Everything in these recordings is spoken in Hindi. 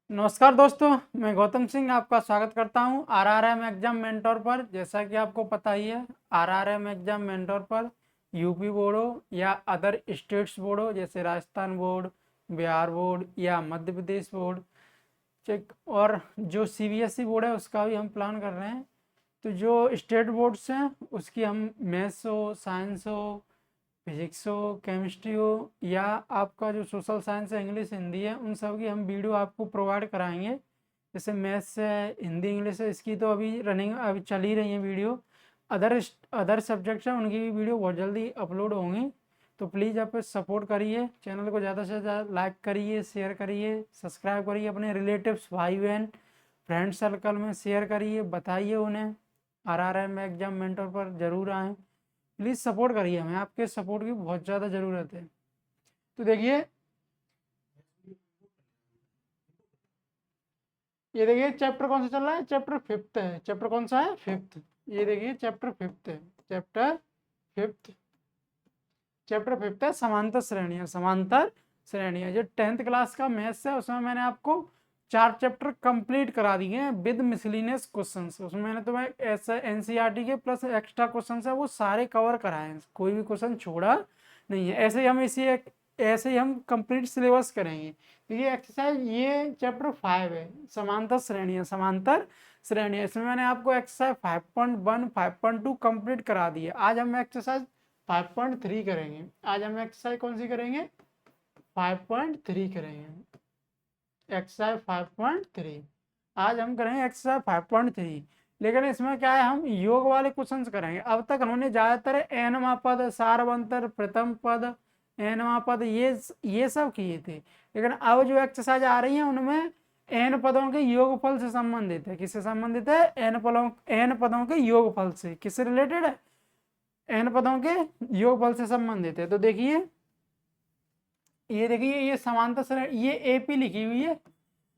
नमस्कार दोस्तों, मैं गौतम सिंह आपका स्वागत करता हूं आरआरएम एग्जाम मेंटोर पर। जैसा कि आपको पता ही है, आरआरएम एग्जाम मेंटोर पर यूपी बोर्ड हो या अदर स्टेट्स बोर्ड हो, जैसे राजस्थान बोर्ड, बिहार बोर्ड या मध्य प्रदेश बोर्ड, चेक और जो सीबीएसई बोर्ड है उसका भी हम प्लान कर रहे हैं। तो जो स्टेट बोर्ड्स हैं उसकी हम मैथ्स हो, साइंस हो, फिजिक्स हो, केमिस्ट्री हो या आपका जो सोशल साइंस है, इंग्लिश हिंदी है, उन सब की हम वीडियो आपको प्रोवाइड कराएंगे। जैसे मैथ्स है, हिंदी इंग्लिश है, इसकी तो अभी रनिंग अभी चल ही रही है वीडियो। अदर अदर सब्जेक्ट्स हैं उनकी भी वीडियो बहुत जल्दी अपलोड होंगी। तो प्लीज़ आप सपोर्ट करिए, चैनल को ज़्यादा से ज़्यादा लाइक करिए, शेयर करिए, सब्सक्राइब करिए, अपने रिलेटिव्स, भाई बहन, फ्रेंड सर्कल में शेयर करिए, बताइए उन्हें आरआरएम एग्जाम मेंटर पर ज़रूर आएँ। प्लीज़ सपोर्ट करिए, हमें आपके सपोर्ट की बहुत ज़्यादा ज़रूरत है। तो देखिए, ये देखिए चैप्टर कौन सा चल रहा है, चैप्टर फिफ्थ है। चैप्टर कौन सा है? फिफ्थ। ये देखिए चैप्टर फिफ्थ है, चैप्टर फिफ्थ। चैप्टर फिफ्थ है समांतर श्रेणियाँ। समांतर श्रेणियाँ जो 10th क्लास का मैथ्स है उसमें मैंने आपको 4 चैप्टर कंप्लीट करा दिए हैं विद मिसलिनियस क्वेश्चंस। उसमें मैंने तुम्हें ऐसा एनसीईआरटी के प्लस एक्स्ट्रा क्वेश्चंस है वो सारे कवर कराए हैं, कोई भी क्वेश्चन छोड़ा नहीं है। ऐसे ही हम कंप्लीट सिलेबस करेंगे। तो ये एक्सरसाइज, ये चैप्टर 5 है, समांतर श्रेणियाँ। समांतर श्रेणियाँ, इसमें मैंने आपको एक्सरसाइज 5.1 5.2 कंप्लीट करा दी है। आज हम एक्सरसाइज 5.3 करेंगे। आज हम एक्सरसाइज कौन सी करेंगे? 5.3 करेंगे। एक्सरसाइज 5.3 आज हम करेंगे, एक्सरसाइज 5.3। लेकिन इसमें क्या है, हम योग वाले क्वेश्चंस करेंगे। अब तक हमने ज्यादातर एनवा पद, सारवंतर, प्रथम पद, एनवा पद ये सब किए थे। लेकिन अब जो एक्सरसाइज आ रही है उनमें एन पदों के योगफल से संबंधित है। किससे संबंधित है? एन पदों के योगफल से। किससे रिलेटेड है? एन पदों के योगफल से संबंधित है। तो देखिए, ये देखिए, ये समांतर श्रेणी, ये एपी लिखी हुई है।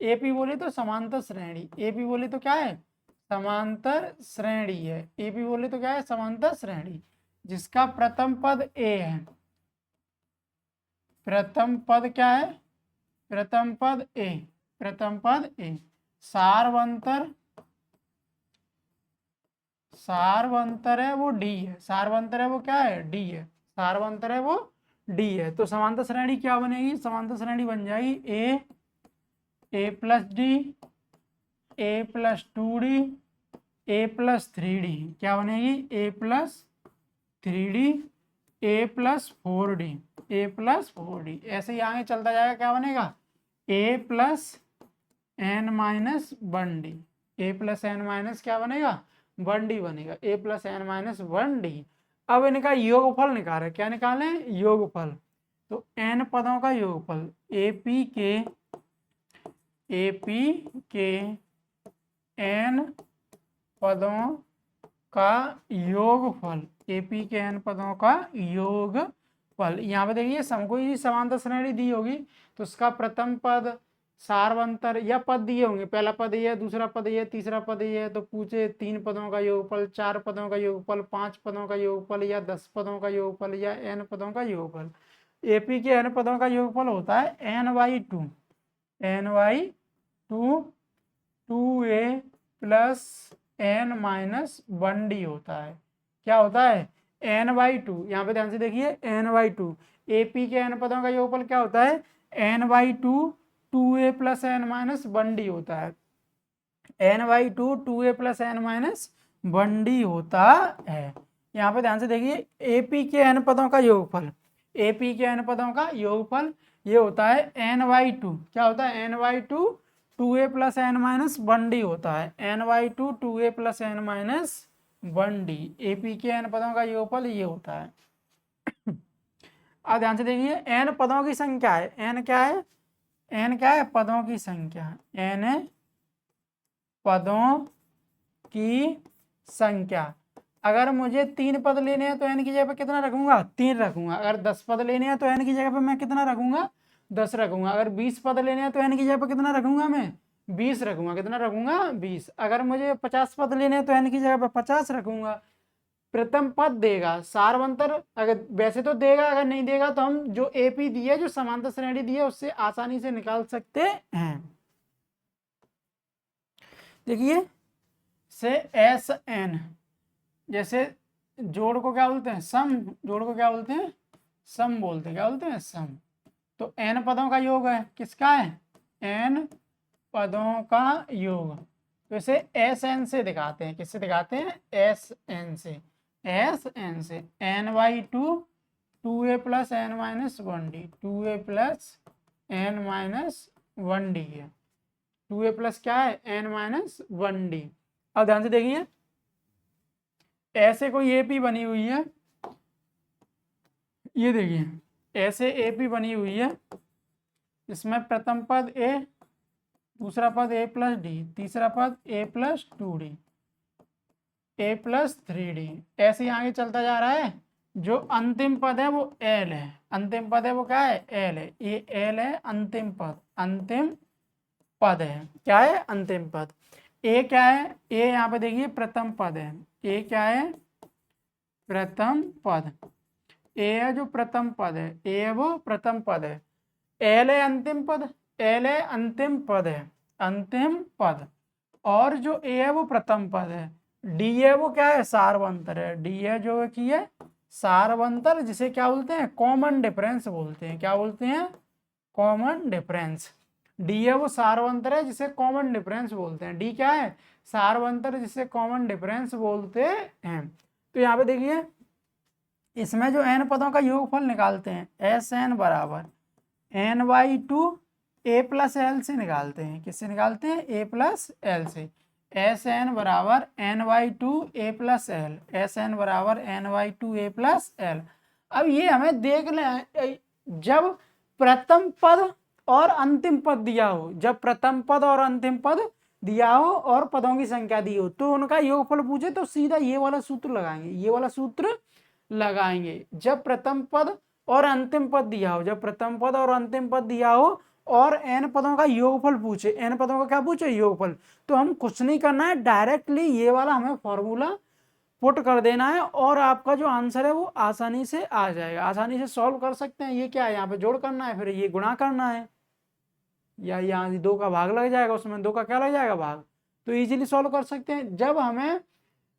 एपी बोले तो समांतर श्रेणी, एपी बोले तो क्या है? समांतर श्रेणी है। एपी बोले तो क्या है? समांतर श्रेणी, जिसका प्रथम पद ए है। प्रथम पद क्या है? प्रथम पद ए। प्रथम पद ए। सारवंतर, सारवंतर है वो डी है। सारवंतर है वो क्या है? डी है। सारवंतर है वो डी है। तो समांतर श्रेणी क्या बनेगी? समांतर श्रेणी बन जाएगी ए प्लस डी, ए प्लस 2d, ए प्लस 3d। क्या बनेगी? ए प्लस 3d, ए प्लस 4d, ए प्लस 4d। ऐसे ही आगे चलता जाएगा, क्या बनेगा? ए प्लस एन माइनस 1d। ए प्लस एन माइनस क्या बनेगा? 1d बनेगा। ए प्लस एन माइनस 1d। अब इनका योगफल निकाले। क्या निकालें? योगफल। तो एन पदों का योगफल, एपी के एन पदों का योगफल, एपी के एन पदों का योगफल। यहाँ पे देखिए, कोई समांतर श्रेणी दी होगी तो उसका प्रथम पद, सारवंतर या पद दिए होंगे, पहला पद ये है, दूसरा पद ये है, तीसरा पद ये है, तो पूछे 3 पदों का योगफल, 4 पदों का योगफल, 5 पदों का योगफल या 10 पदों का योगफल या n पदों का योगफल। एपी के n पदों का योगफल होता है n/2, n/2, 2a plus n minus 1d होता है। क्या होता है? n/2। यहाँ पे ध्यान से देखिए, n/2। एपी के n पदों का योगफल क्या होता है? n/2, 2a plus n minus 1d होता है। n/2, 2a plus n minus 1d होता है। यहाँ पे ध्यान से देखिए, एपी के n पदों का योगफल, एपी के n पदों का योगफल ये होता है n/2। क्या होता है? n/2, 2a plus n minus 1d होता है। n/2, 2a plus n minus 1d। AP के n पदों का योगफल ये होता है। अब ध्यान से देखिए, n पदों की संख्या है। n क्या है? n क्या है? पदों की संख्या। n पदों की संख्या। अगर मुझे 3 पद लेने हैं तो n की जगह पे कितना रखूंगा? 3 रखूंगा। अगर 10 पद लेने हैं तो n की जगह पे मैं कितना रखूंगा? 10 रखूंगा। अगर 20 पद लेने हैं तो n की जगह पे कितना रखूंगा? मैं 20 रखूंगा। कितना रखूंगा? 20। अगर मुझे 50 पद लेने हैं तो n की जगह पे 50 रखूंगा। प्रथम पद देगा, सारवंतर अगर वैसे तो देगा, अगर नहीं देगा तो हम जो एपी दी है, जो समांतर श्रेणी दी है, उससे आसानी से निकाल सकते हैं। देखिए से एस एन, जैसे जोड़ को क्या बोलते हैं, सम, जोड़ को क्या बोलते हैं, सम बोलते हैं, क्या बोलते हैं, सम। तो एन पदों का योग है, किसका है, एन पदों का योग। तो इसे एस एन से दिखाते हैं, किससे दिखाते हैं, एस एन से, एस एन से, n by two A plus n minus one d, two A plus n minus one d है, टू ए प्लस क्या है, एन माइनस वन डी। अब ध्यान से देखिए, ऐसे कोई एपी बनी हुई है, ये देखिए ऐसे एपी बनी हुई है, इसमें प्रथम पद ए, दूसरा पद ए प्लस डी, तीसरा पद ए प्लस टू डी, ए प्लस थ्री डी, ऐसे ही आगे चलता जा रहा है। जो अंतिम पद है वो एल है, अंतिम पद है वो क्या है, एल है, ये एल है अंतिम पद, अंतिम पद है, क्या है, अंतिम पद। ए क्या है, ए यहाँ पे देखिए प्रथम पद है, ए क्या है, प्रथम पद, ए है जो प्रथम पद है, ए है वो प्रथम पद है, एल है अंतिम पद, एल है अंतिम पद है, अंतिम पद, और जो ए है वो प्रथम पद है, डी है वो क्या है, सारवंतर है, डी है जो है कि है सारवंतर, जिसे क्या बोलते हैं, कॉमन डिफरेंस बोलते हैं, क्या बोलते हैं, कॉमन डिफरेंस। डी है वो सारवंतर है जिसे कॉमन डिफरेंस बोलते हैं, डी क्या है, सारवंतर जिसे कॉमन डिफरेंस बोलते हैं। तो यहाँ पे देखिए इसमें जो एन पदों का योगफल निकालते हैं, एस एन बराबर N by two A plus L से निकालते हैं, किससे निकालते हैं, ए प्लस एल से, एस एन बराबर N by two A plus L, S N बराबर N by two A plus L. अब ये हमें देख लें, जब प्रथम पद और अंतिम पद दिया हो, जब प्रथम पद और अंतिम पद दिया हो और पदों की संख्या दी हो, तो उनका योगफल पूछे तो सीधा ये वाला सूत्र लगाएंगे, ये वाला सूत्र लगाएंगे। जब प्रथम पद और अंतिम पद दिया हो, जब प्रथम पद और अंतिम पद दिया हो और एन पदों का योगफल पूछे, एन पदों का क्या पूछे, योगफल, तो हम कुछ नहीं करना है, डायरेक्टली ये वाला हमें फॉर्मूला पुट कर देना है और आपका जो आंसर है वो आसानी से आ जाएगा, आसानी से सॉल्व कर सकते हैं। ये क्या है, यहाँ पे जोड़ करना है, फिर ये गुणा करना है, या यहाँ दो का भाग लग जाएगा, उसमें दो का क्या लग जाएगा, भाग, तो इजीली सॉल्व कर सकते हैं। जब हमें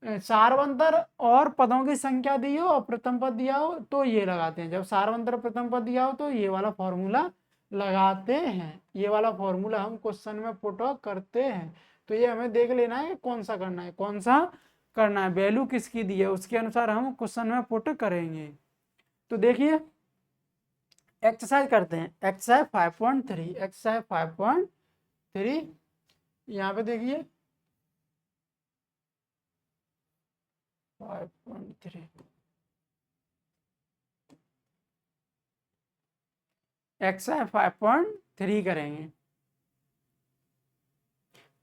सारवंतर और पदों की संख्या दी हो और प्रथम पद दिया हो तो ये लगाते हैं, जब सारवंतर प्रथम पद दिया हो तो ये वाला फॉर्मूला लगाते हैं, ये वाला फॉर्मूला हम क्वेश्चन में पुट करते हैं। तो ये हमें देख लेना है कौन सा करना है, कौन सा करना है, वैल्यू किसकी दी है उसके अनुसार हम क्वेश्चन में पुट करेंगे। तो देखिए एक्सरसाइज करते हैं, एक्सरसाइज 5.3, एक्सरसाइज 5.3, यहाँ पे देखिए 5.3, एक्सरसाइज 5.3 करेंगे।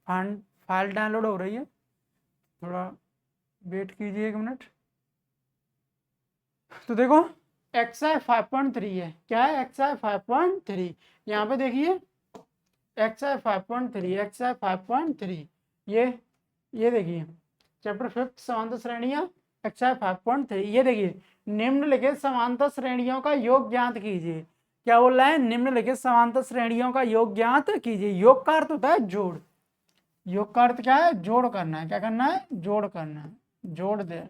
फाइल डाउनलोड हो रही है, थोड़ा वेट कीजिए 1 मिनट। तो देखो एक्सरसाइज 5.3 है, क्या है, एक्सरसाइज 5.3, यहाँ पे देखिए एक्सरसाइज 5.3, एक्सरसाइज 5.3, ये देखिए चैप्टर 5 समांतर श्रेणियां, एक्सरसाइज 5.3, ये देखिए निम्नलिखित समांतर श्रेणियों का योग ज्ञात कीजिए। क्या बोल रहा है, निम्नलिखित समांतर श्रेणियों का योग ज्ञात कीजिए। योग का अर्थ होता है जोड़, योग का अर्थ क्या है, जोड़ करना है, क्या करना है, जोड़ करना है, जोड़ दे,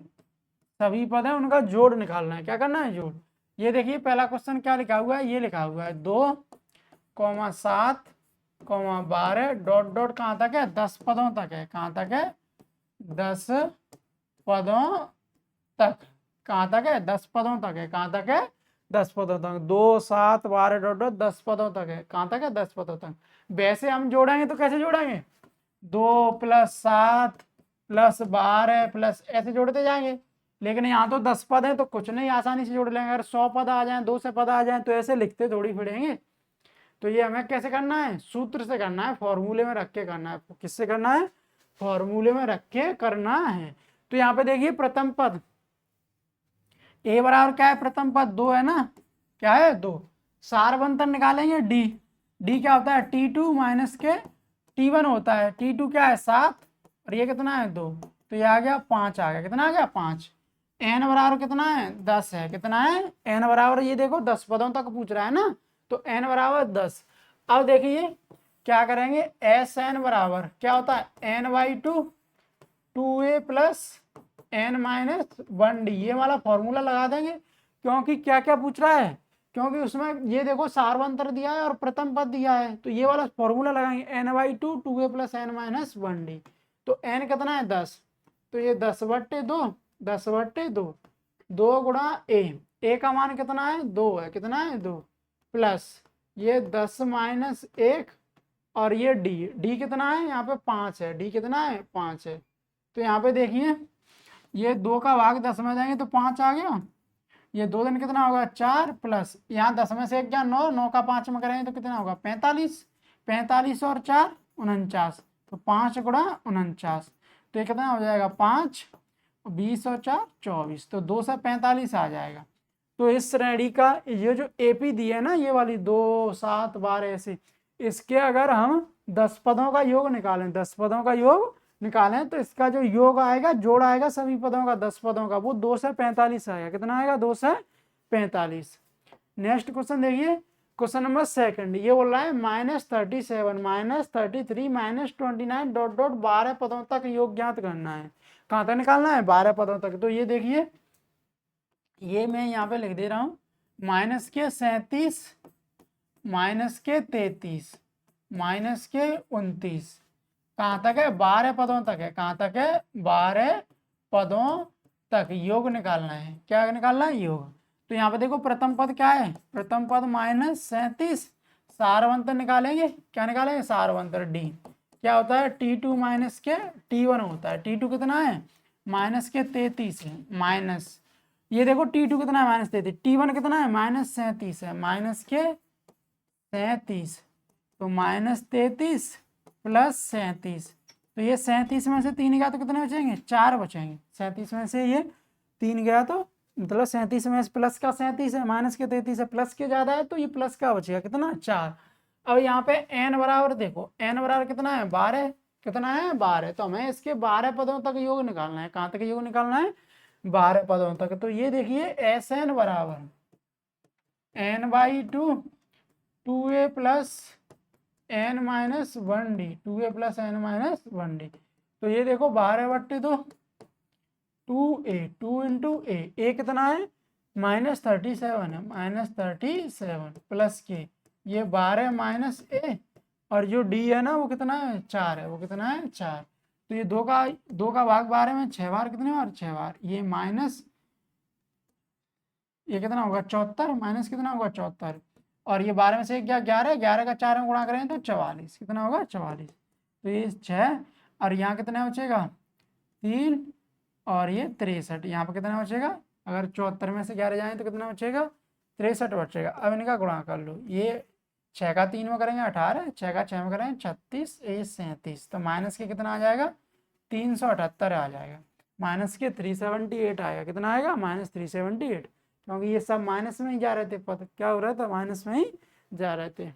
सभी पद है उनका जोड़ निकालना है, क्या करना है, जोड़। ये देखिए पहला क्वेश्चन क्या लिखा हुआ है, ये लिखा हुआ है 2,7,12 डॉट डॉट कहाँ तक है, 10 पदों तक है, कहाँ तक है, 10 पदों तक, कहाँ तक है, 10 पदों तक है, कहाँ तक है, 10 पदों तक, 2, 7, 12 डॉट डॉट 10 पदों तक है, कहाँ तक है, 10 पदों तक। वैसे हम जोड़ेंगे तो कैसे जोड़ेंगे, 2 + 7 + 12 प्लस ऐसे जोड़ते जाएंगे, लेकिन यहाँ तो 10 पद है तो कुछ नहीं, आसानी से जोड़ लेंगे। अगर 100 पद आ जाए, 200 पद आ जाए तो ऐसे लिखते थोड़ी फिरेंगे। तो ये हमें कैसे करना है, सूत्र से करना है, फॉर्मूले में रख के करना है। किससे करना है, फॉर्मूले में रख के करना है। तो यहाँ पे देखिए प्रथम पद ए बराबर क्या है, प्रथम पद 2 है ना, क्या है, 2, सारवंतर निकालेंगे डी, डी क्या होता है, T2 माइनस के T1 होता है, T2 क्या है 7 और ये कितना है 2, तो ये आ गया 5, आ गया, कितना आ गया 5। एन बराबर कितना है, 10 है, कितना है, एन बराबर, ये देखो 10 पदों तक पूछ रहा है ना, तो एन बराबर 10। अब देखिए क्या करेंगे, एस एन बराबर क्या होता है, n by two, two A plus n minus one d, ये वाला फॉर्मूला लगा देंगे। क्योंकि क्या क्या पूछ रहा है, क्योंकि उसमें ये देखो सार्वंतर दिया है और प्रथम पद दिया है, तो ये वाला फॉर्मूला लगाएंगे, n by two, two A plus n minus one d. तो एन कितना है 10, तो ये 10/2, 10/2, 2 गुणा ए का मान कितना है 2 है, कितना है 2, प्लस ये 10 माइनस 1 और ये डी कितना है यहाँ पे 5 है, डी कितना है 5 है। तो यहाँ पे देखिए ये 2 का भाग 10 में देंगे तो 5 आ गया, ये 2 दिन कितना होगा 4, प्लस यहाँ 10 में से 1 गया 9, 9 का 5 में करेंगे तो कितना होगा 45, 45 और 4 49, तो 5 गुणा 49, तो ये कितना हो जाएगा 5, 20 और 4 24, तो 2 से 45 आ जाएगा। तो इस श्रेणी का ये जो एपी दी है ना, ये वाली 2 7 12 ऐसे, इसके अगर हम 10 पदों का योग निकालें, 10 पदों का योग निकालें, तो इसका जो योग आएगा, जोड़ आएगा सभी पदों का 10 पदों का, वो 2 से 45 आएगा। कितना आएगा 2 से 45। नेक्स्ट क्वेश्चन देखिए, क्वेश्चन नंबर सेकंड, ये बोल रहा है -37 -33 -29 डॉट डॉट 12 पदों तक योग ज्ञात करना है। कहाँ तक निकालना है 12 पदों तक। तो ये देखिए, ये मैं यहाँ पे लिख दे रहा हूँ, -37 -33 -29, कहाँ तक है 12 पदों तक है, कहाँ तक है 12 पदों तक योग निकालना है। क्या निकालना है योग। तो यहाँ पे देखो प्रथम पद क्या है, प्रथम पद -37, सारवंतर निकालेंगे, क्या निकालेंगे सारवंतर डी, क्या होता है T2 माइनस के T1 होता है, T2 कितना है -33 है, माइनस ये देखो T2 कितना है -33, T1 कितना है -37 है, -37, तो -33 प्लस 37, तो ये 37 में से 3 गया तो कितने बचेंगे 4 बचेंगे, 37 में से ये 3 गया तो मतलब 37 में प्लस का 37 है, माइनस के 33 है, प्लस के ज्यादा है तो ये प्लस का बचेगा कितना 4। अब यहाँ पे n बराबर देखो, n बराबर कितना है 12, कितना है 12, तो हमें इसके 12 पदों तक योग निकालना है। कहाँ तक योग निकालना है 12 पदों तक। तो ये देखिए एस एन बराबर n by two, 2a plus n minus 1d, 2a plus n minus 1d। तो ये देखो 12/2, 2a, 2 इंटू ए कितना है -37 है, -37 प्लस के ये 12 माइनस ए, और जो डी है ना वो कितना है 4 है, वो कितना है 4। तो ये 2 का भाग 12 में 6 बार, कितने बार 6 बार, ये माइनस ये कितना होगा 74, माइनस कितना होगा 74, और ये 12 में से क्या 11, 11 का 4 में गुणा करें तो 44, कितना होगा 44। तो ये 6 और यहाँ कितना बचेगा 3 और ये 63, यहाँ पर कितना बचेगा, अगर 74 में से 11 जाए तो कितना बचेगा 63 बचेगा। अब इनका गुणा कर लो, ये 6 का 3 में करेंगे 18, 6 का 6 में करेंगे 36, ये 37, तो माइनस के कितना आ जाएगा 378 आ जाएगा, माइनस के 378 आएगा, कितना आएगा -378, क्योंकि ये सब माइनस में ही जा रहे थे पद, क्या हो रहा था माइनस में ही जा रहे थे।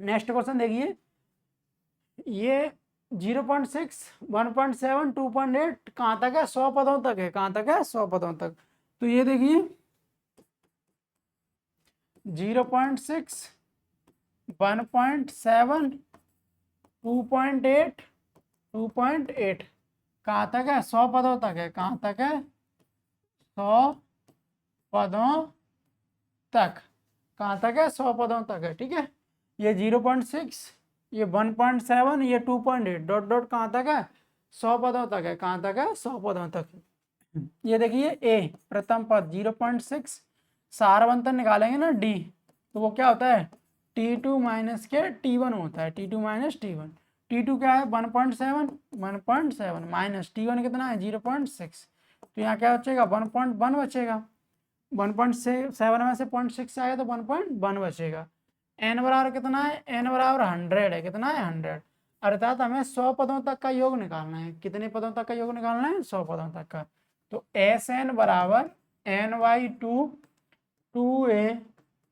नेक्स्ट क्वेश्चन देखिए, ये 0.6, 1.7, 2.8 कहाँ तक है 100 पदों तक है, कहाँ तक है 100 पदों तक। तो ये देखिए 0.6, 1.7, 2.8, 2.8 कहाँ तक है 100 पदों तक है, कहाँ तक है 100 पदों तक, कहाँ तक है 100 पदों तक है, ठीक है। ये 0.6, ये 1.7, ये 2.8 डॉट डॉट कहाँ तक है 100 पदों तक है, कहाँ तक है 100 पदों तक। ये देखिए ए प्रथम पद 0.6, सारवंतर निकालेंगे ना डी, तो वो क्या होता है T2 माइनस के T1 होता है, T2 माइनस T1, T2 क्या है 1.7, 1.7 माइनस T1 कितना है 0.6, तो यहाँ क्या बचेगा 1.1 बचेगा, 1.7 में से 0.6 आएगा तो 1.1 बचेगा। n बराबर कितना है, n बराबर 100 है, कितना है 100, अर्थात हमें 100 पदों तक का योग निकालना है। कितने पदों तक का योग निकालना है 100 पदों तक का। तो एस एन बराबर n by two, 2a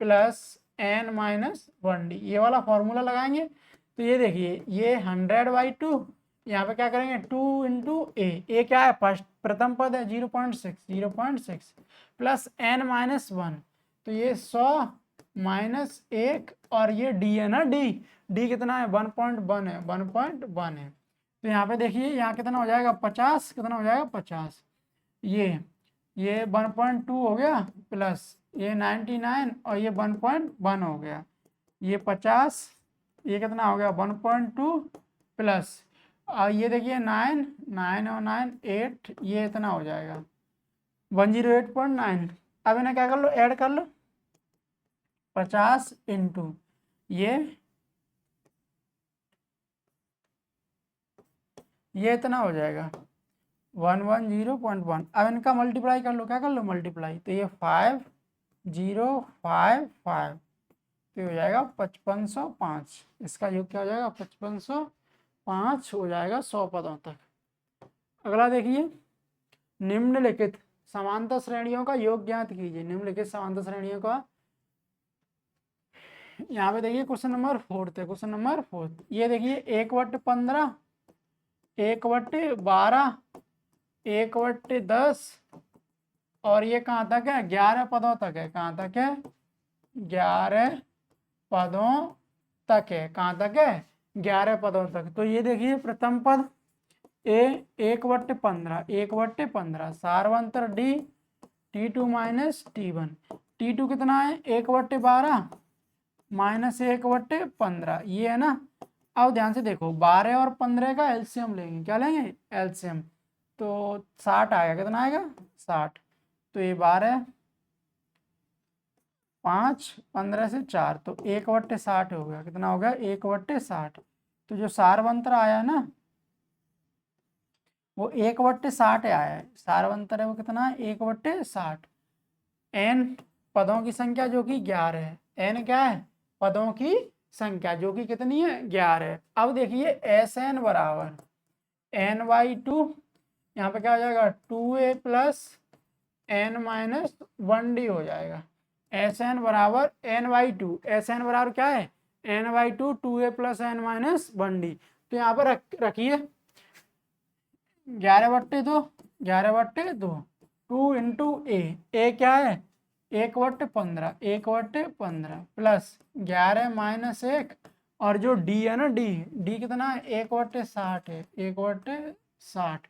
plus n minus 1d, ये वाला फॉर्मूला लगाएंगे। तो ये देखिए ये 100/2, यहाँ पे क्या करेंगे 2 इंटू ए क्या है फर्स्ट प्रथम पद है 0.6, 0.6 प्लस n माइनस 1, तो ये 100 -1 और ये डी है ना, डी कितना है 1.1 है, 1.1 है। तो यहाँ पे देखिए यहाँ कितना हो जाएगा 50, कितना हो जाएगा 50, ये 1.2 हो गया प्लस ये 99 और ये 1.1 हो गया, ये 50, ये कितना हो गया 1.2 प्लस और ये देखिए 9 9 और 9 8, ये इतना हो जाएगा 108.9। अब इन्हें क्या कर लो, ऐड कर लो, 50 इंटू ये इतना हो जाएगा 110.1। अब इनका मल्टीप्लाई कर लो, क्या कर लो मल्टीप्लाई, तो ये 5055, तो हो जाएगा 5505। इसका योग क्या हो जाएगा 5505 हो जाएगा 100 पदों तक। अगला देखिए, निम्नलिखित समांतर श्रेणियों का योग ज्ञात कीजिए। निम्नलिखित समांतर श्रेणियों का, यहाँ पे देखिए क्वेश्चन नंबर 4 है, क्वेश्चन नंबर 4 ये देखिए 1/15, 1/12, 1/10 और ये कहाँ तक है 11 पदों तक है, कहाँ तक है 11 पदों तक है, कहाँ तक है 11 पदों तक। तो ये देखिए प्रथम पद ए 1/15, 1/15 सारवंतर D T2 minus T1, T2 कितना है 1/12 माइनस 1/15, ये है ना। अब ध्यान से देखो 12 और 15 का एलसीएम लेंगे, क्या लेंगे एलसीएम, तो 60 आएगा, कितना आएगा 60, तो ये 12 5 15 से 4 तो 1/60 हो गया, कितना हो गया 1/60। तो जो सारवंतर आया ना वो 1/60 आया है, सारवंतर है वो कितना है 1/60। एन पदों की संख्या जो कि 11 है, एन क्या है पदों की संख्या जो कि कितनी है 11 है। अब देखिए एस एन बराबर n/2, यहाँ पे क्या हो जाएगा 2a plus n minus 1d हो जाएगा। एस एन बराबर n/2, एस एन बराबर क्या है n/2 2a plus n minus 1d। तो यहाँ पर रखिए 11/2, 11/2 2 इंटू ए क्या है 1/15, 1/15 प्लस 11 माइनस 1 और जो डी है ना डी कितना है 1/60 है, 1/60।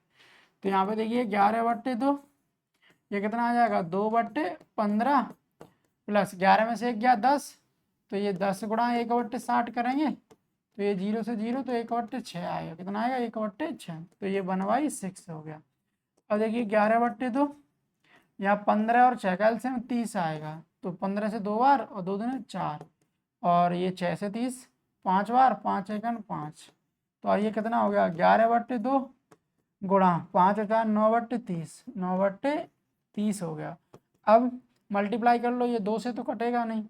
तो यहाँ पे देखिए 11/2 ये कितना आ जाएगा 2/15 प्लस 11 में से 1 गया 10, तो ये 10 गुणा 1/60 करेंगे तो ये 0 से 0 तो 1/6 आएगा, कितना आएगा 1/6, तो ये 1/6 हो गया। अब देखिए 11/2 यहाँ 15 और 6 का एलसीएम 30 आएगा, तो 15 से 2 बार और 2 दूनी 4 और ये 6 से 30 5 बार, 5 एकन 5, तो ये कितना हो गया 11/2 गुणा 5 और 4 9/30, 9/30 हो गया। अब मल्टीप्लाई कर लो, ये 2 से तो कटेगा नहीं,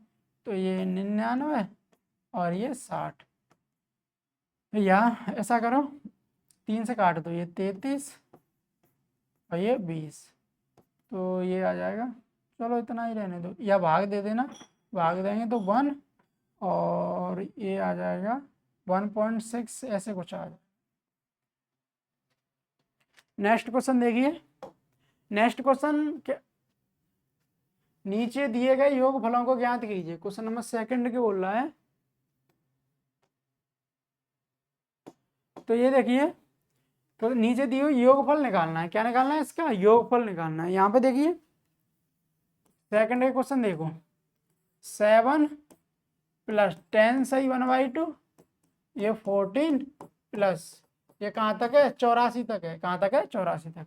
तो ये 99 और ये 60, या ऐसा करो 3 से काट दो, ये 33 और ये 20, तो ये आ जाएगा, चलो इतना ही रहने दो, या भाग दे देना, भाग देंगे तो 1 और ये आ जाएगा 1.6 ऐसे कुछ आ जाएगा। नेक्स्ट क्वेश्चन देखिए, नेक्स्ट क्वेश्चन नीचे दिए गए योगफलों को ज्ञात कीजिए। क्वेश्चन नंबर 2 के बोल रहा है, तो ये देखिए तो नीचे दिए हुए योगफल निकालना है, क्या निकालना है इसका योगफल निकालना है। यहाँ पे देखिए सेकंड का क्वेश्चन देखो 7 प्लस 10 सही 1/2, ये 14 प्लस ये कहाँ तक है 84 तक है, कहाँ तक है 84 तक।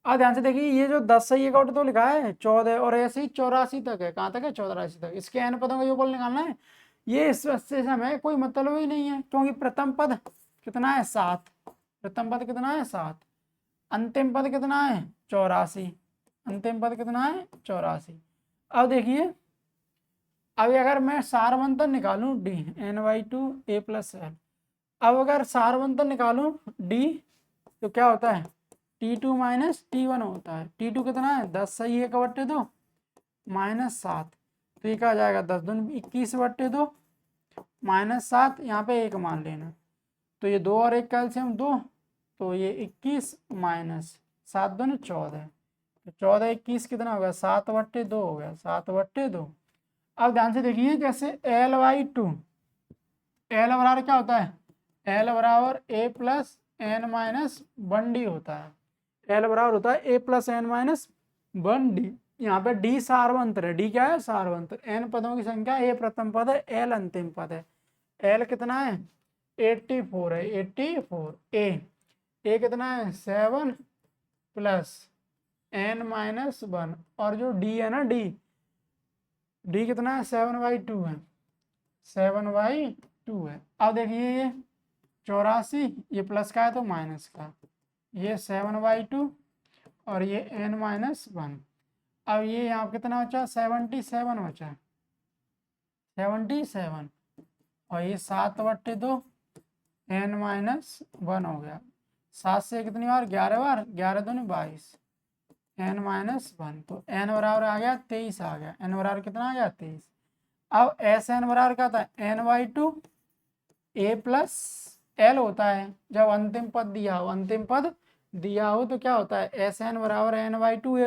अब ध्यान से देखिए ये जो 10 सही का तो लिखा है 14 और ऐसे ही 84 तक है, कहाँ तक है 84 तक, इसके n पदों का योगफल निकालना है। ये इस से हमें कोई मतलब ही नहीं है क्योंकि प्रथम पद कितना है 7, प्रथम पद कितना है 7, अंतिम पद कितना है 84, अंतिम पद कितना है 84। अब देखिए अब अगर मैं सारवंतर निकालूं D n/2 a plus l, अब अगर सारवंतर निकालूं डी तो क्या होता है T2 माइनस T1 होता है। T2 कितना है 10 सही 1/2 माइनस 7, तो ये क्या आ जाएगा 10 दूनी 21/2 माइनस 7, यहाँ पे 1 मान लेना, तो ये 2 और 1 का एलसीएम 2, तो ये 21 माइनस 7 दूनी 14, तो 14 21 कितना हो गया 7/2 हो गया 7/2। अब ध्यान से देखिए, जैसे L/2, L बराबर क्या होता है, L बराबर A+n-1D होता है। L बराबर होता है A+n-1D। यहाँ पे D सार्वंतर है, D क्या है, सार्वंतर। n पदों की संख्या, A प्रथम पद है, L अंतिम पद है। L कितना है, 84 है, 84। A कितना है, 7 + n-1, और जो D है ना, D कितना है, 7/2 है, 7/2 है। अब देखिए ये 84, ये प्लस का है तो माइनस का, ये 7/2 और ये n-1। अब ये यहाँ कितना बचा, 77 बचा, 77, और ये 7/2 n-1 हो गया। 7 से कितनी बार, 11 बार, 11 दूनी 22, n-1, तो n बराबर आ गया 23 आ गया। n बराबर कितना आ गया, 23। अब Sn बराबर क्या था, n/2 A+L होता है। जब अंतिम पद दिया हो, अंतिम पद दिया हो तो क्या होता है, Sn बराबर n/2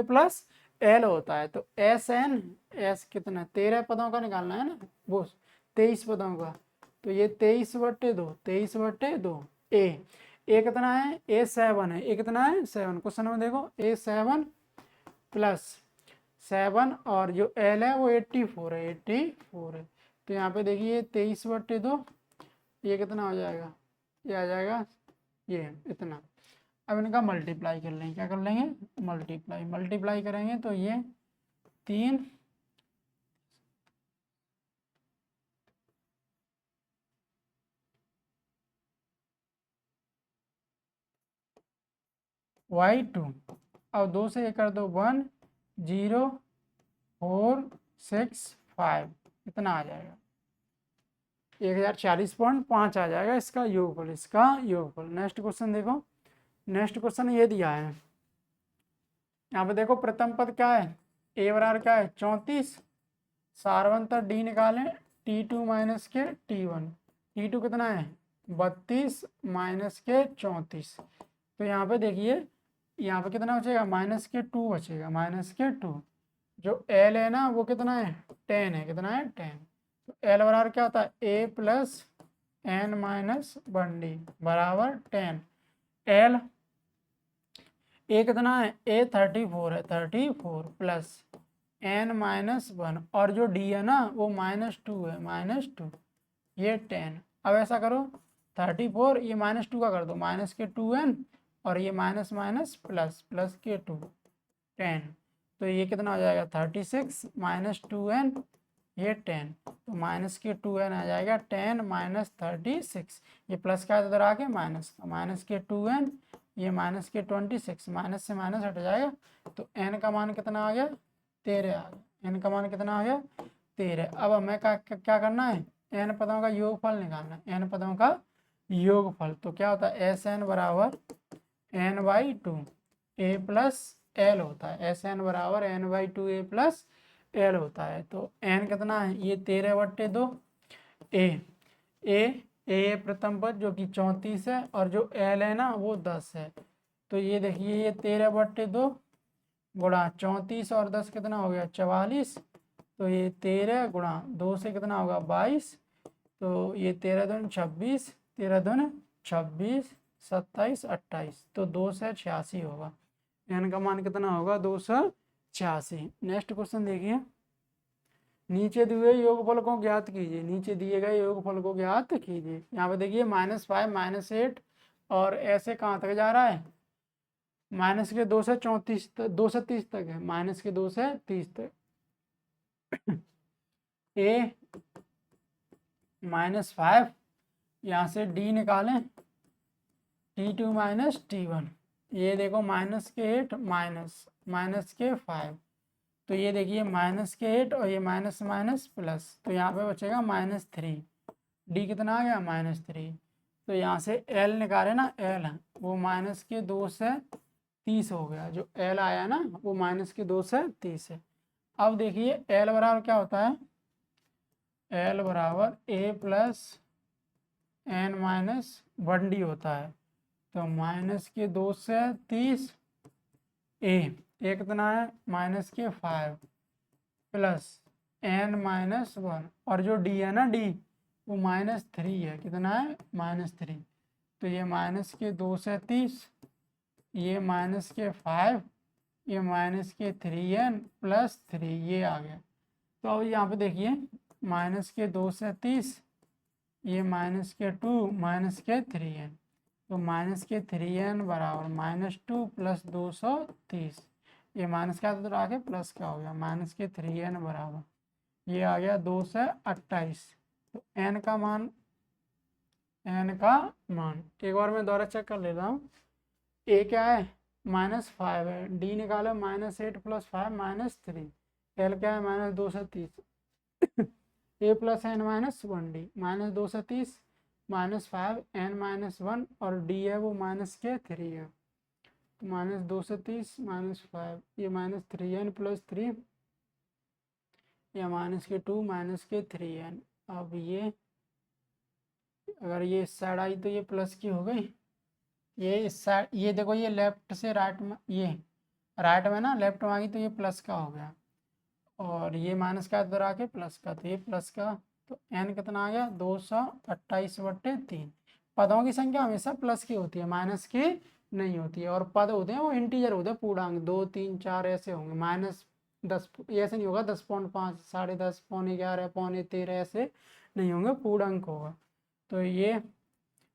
A+L होता है। तो Sn, S कितना, 13 पदों का निकालना है ना, वो 23 पदों का, तो ये 23/2, 23/2। ए कितना है, A7 है, ए कितना है, 7। क्वेश्चन में देखो, A7 + 7, और जो L है वो 84 है, 84 है। तो यहाँ पे देखिए 23/2, ये कितना हो जाएगा, ये आ जाएगा ये इतना। अब इनका मल्टीप्लाई कर लेंगे, क्या कर लेंगे, मल्टीप्लाई करेंगे तो ये 3 y2, अब 2 से ये कर दो, 1 0 4 6 5, इतना आ जाएगा, 1040.5 आ जाएगा इसका योगफल, इसका योगफल। नेक्स्ट क्वेश्चन देखो, नेक्स्ट क्वेश्चन ये दिया है, यहाँ पे देखो प्रथम पद क्या है, ए बराबर क्या है, 34, सारवंतर डी निकालें, T2 - के T1, T2 कितना है, 32 - के 34। तो यहाँ पे देखिए, यहाँ पे कितना बचेगा, -2 बचेगा, -2। जो L है ना वो कितना है, 10 है, कितना है, 10। तो L बराबर क्या होता है, A+n-1D बराबर 10। L ए कितना है, A34 है, 34 + n-1, और जो D है ना वो -2 है, -2, ये 10। अब ऐसा करो, 34 ये -2 का कर दो, -2n, और ये माइनस माइनस प्लस के 2, 10। तो ये कितना हो जाएगा, 36 - 2n, ये 10, तो -2n आ जाएगा, 10 - 36, ये प्लस का इधर आके माइनस का, -2n, ये -26, माइनस से माइनस हट जाएगा, तो n का मान कितना आ गया, 13 आ गया। n का मान कितना आ गया, 13। अब हमें क्या करना है, n पदों का योगफल निकालना है, n पदों का योगफल। तो क्या होता है, Sn बराबर n/2 A+L होता है, Sn बराबर n/2 A+L होता है। तो n कितना है, ये 13/2, ए प्रथम पद जो कि 34 है, और जो L है ना वो 10 है। तो ये देखिए, ये 13/2 गुणा 34 और 10 कितना हो गया, 44। तो ये 13 गुणा 2 से कितना होगा, 22। तो ये 13 दूनी 26, 13 दूनी 26, 27 28, तो 2 से 86 होगा। n का मान कितना होगा, 286। नेक्स्ट क्वेश्चन देखिए, नीचे दिए हुए योगफल को ज्ञात कीजिए, नीचे दिए गए योगफल को ज्ञात कीजिए। यहाँ पे देखिए -5 -8, और ऐसे कहाँ तक जा रहा है, -2 से 34 तक, 2 से 30 तक है, -2 से 30 तक। A -5, यहाँ से D निकालें, T2 - T1, ये देखो -8 -5, तो ये देखिए -8 और ये माइनस माइनस प्लस, तो यहाँ पे बचेगा -3। D कितना आ गया, -3। तो यहाँ से L निकाले ना, L वो -2 से 30 हो गया, जो L आया ना वो -2 से 30 है। अब देखिए L बराबर क्या होता है, L बराबर A+n-1D होता है। तो -2 से 30, ए कितना है, -5 प्लस n माइनस वन, और जो d है ना d वो -3 है, कितना है -3, तो ये माइनस के 2 से 30, ये माइनस के 5, ये माइनस के 3n प्लस 3, ये आ गया। तो अब यहाँ पे देखिए माइनस के 2 से 30, ये माइनस के 2 माइनस के 3n, तो माइनस के 3n बराबर -2 प्लस 230, ये माइनस का तो आगे प्लस का हो गया, माइनस के 3n बराबर ये आ गया 2 से 28। तो n का मान एक बार मैं दोबारा चेक कर लेता हूँ। a क्या है -5 है, d निकालो -8 प्लस 5 -3, l क्या है -230 a plus n -1d -230 -5 n -1 और d है वो -3 है, तो -230 -5 ये -3n प्लस 3 या -2 -3n। अब ये अगर ये इस साइड आई तो ये प्लस की हो गई, ये इस साइड, ये देखो ये लेफ्ट से राइट में, ये राइट में ना लेफ्ट में आ गई तो ये प्लस का हो गया, और ये माइनस का इधर आके प्लस का, तो ये प्लस का, तो n कितना आ गया 228/3। पदों की संख्या हमेशा प्लस की होती है, माइनस की नहीं होती है, और पद होते हैं वो इंटीजर होते हैं, पूर्णांक 2 3 4 ऐसे होंगे, -10 ऐसे नहीं होगा, 10.5 10.5 11 11 ऐसे नहीं होंगे, पूर्णांक होगा। तो ये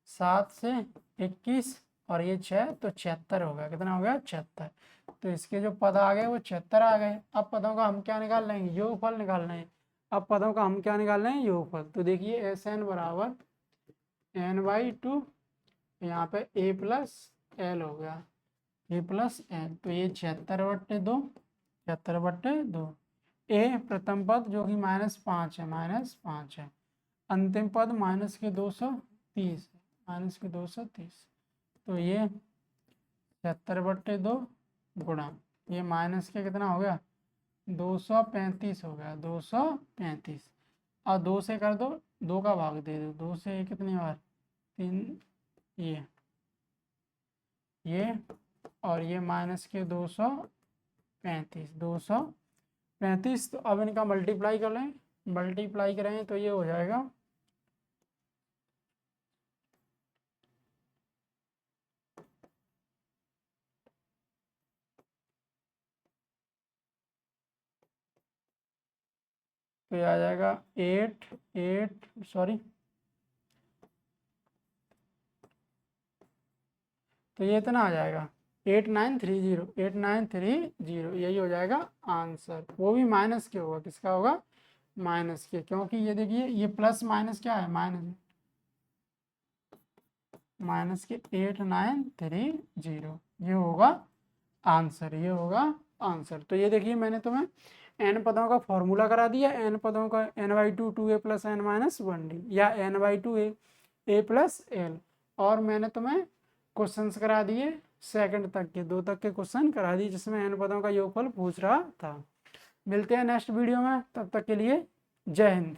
7 से 21 और ये 6 तो 76 हो गया, कितना हो गया 76। तो इसके जो पद आ गए वो 76 आ गए। अब पदों का हम क्या निकाल लेंगे, योगफल निकाल रहे हैं। अब पदों का हम क्या निकाल रहे हैं, योगफल। तो देखिए SN बराबर n/2, यहाँ पे a प्लस एल हो गया, a प्लस एल, तो ये 76/2 76/2। a प्रथम पद जो कि -5 है, -5 है, अंतिम पद -230 -230, तो ये 76/2 गुणा ये माइनस के कितना हो गया 235 हो गया, 235, और 2 से कर दो, 2 का भाग दे दो, 2 से कितनी बार 3, ये और ये माइनस के 235, तो अब इनका मल्टीप्लाई कर लें, मल्टीप्लाई करें तो ये हो जाएगा तो ये आ जाएगा 8 तो ये इतना आ जाएगा 8930 यही हो जाएगा आंसर। वो भी माइनस के होगा, किसका होगा माइनस के, क्योंकि ये देखिए ये प्लस माइनस क्या है माइनस के 8930 ये होगा आंसर, ये होगा आंसर। तो ये देखिए मैंने तुम्हें n पदों का फॉर्मूला करा दिया, n पदों का n/2 2a plus n minus 1d या n/2 a प्लस l, और मैंने तुम्हें क्वेश्चंस करा दिए सेकंड तक के, 2 तक के क्वेश्चन करा दिए जिसमें n पदों का योगफल पूछ रहा था। मिलते हैं नेक्स्ट वीडियो में, तब तक के लिए जय हिंद।